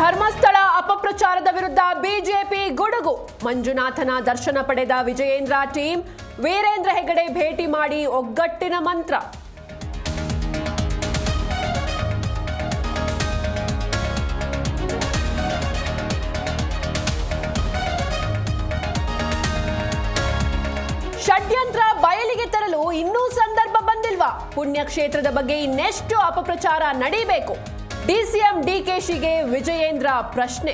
ಧರ್ಮಸ್ಥಳ ಅಪಪ್ರಚಾರದ ವಿರುದ್ಧ ಬಿಜೆಪಿ ಗುಡುಗು. ಮಂಜುನಾಥನ ದರ್ಶನ ಪಡೆದ ವಿಜಯೇಂದ್ರ ಟೀಮ್ ವೀರೇಂದ್ರ ಹೆಗಡೆ ಭೇಟಿ ಮಾಡಿ ಒಗ್ಗಟ್ಟಿನ ಮಂತ್ರ. ಷಡ್ಯಂತ್ರ ಬಯಲಿಗೆ ತರಲು ಇನ್ನೂ ಸಂದರ್ಭ ಬಂದಿಲ್ವಾ? ಪುಣ್ಯಕ್ಷೇತ್ರದ ಬಗ್ಗೆ ಇನ್ನೆಷ್ಟು ಅಪಪ್ರಚಾರ ನಡೀಬೇಕು? ಡಿಸಿಎಂ ಡಿಕೆಶಿಗೆ ವಿಜಯೇಂದ್ರ ಪ್ರಶ್ನೆ.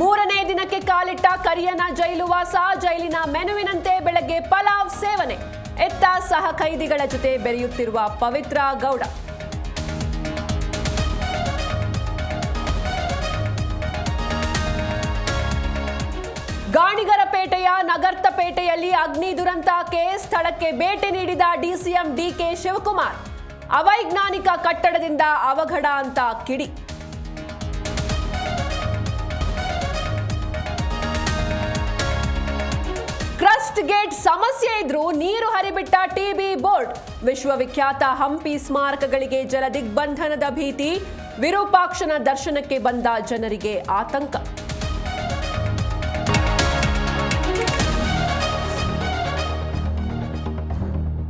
ಮೂರನೇ ದಿನಕ್ಕೆ ಕಾಲಿಟ್ಟ ಕರಿಯನ ಜೈಲುವಾಸ. ಜೈಲಿನ ಮೆನುವಿನಂತೆ ಬೆಳಗ್ಗೆ ಪಲಾವ್ ಸೇವನೆ. ಎತ್ತ ಸಹ ಕೈದಿಗಳ ಜೊತೆ ಬೆರೆಯುತ್ತಿರುವ ಪವಿತ್ರ ಗೌಡ. ಗಾಣಿಗರಪೇಟೆಯ ನಗರ್ತಪೇಟೆಯಲ್ಲಿ ಅಗ್ನಿ ದುರಂತ ಕೇಸ್. ಸ್ಥಳಕ್ಕೆ ಭೇಟಿ ನೀಡಿದ ಡಿಸಿಎಂ ಡಿಕೆ ಶಿವಕುಮಾರ್. ಅವೈಜ್ಞಾನಿಕ ಕಟ್ಟಡದಿಂದ ಅವಘಡ ಅಂತ ಕಿಡಿ. ಕ್ರಸ್ಟ್ ಗೇಟ್ ಸಮಸ್ಯೆ ಇದ್ರೂ ನೀರು ಹರಿಬಿಟ್ಟ ಟಿಬಿ ಬೋರ್ಡ್. ವಿಶ್ವವಿಖ್ಯಾತ ಹಂಪಿ ಸ್ಮಾರಕಗಳಿಗೆ ಜಲ ದಿಗ್ಬಂಧನದ ಭೀತಿ. ವಿರೂಪಾಕ್ಷನ ದರ್ಶನಕ್ಕೆ ಬಂದ ಜನರಿಗೆ ಆತಂಕ.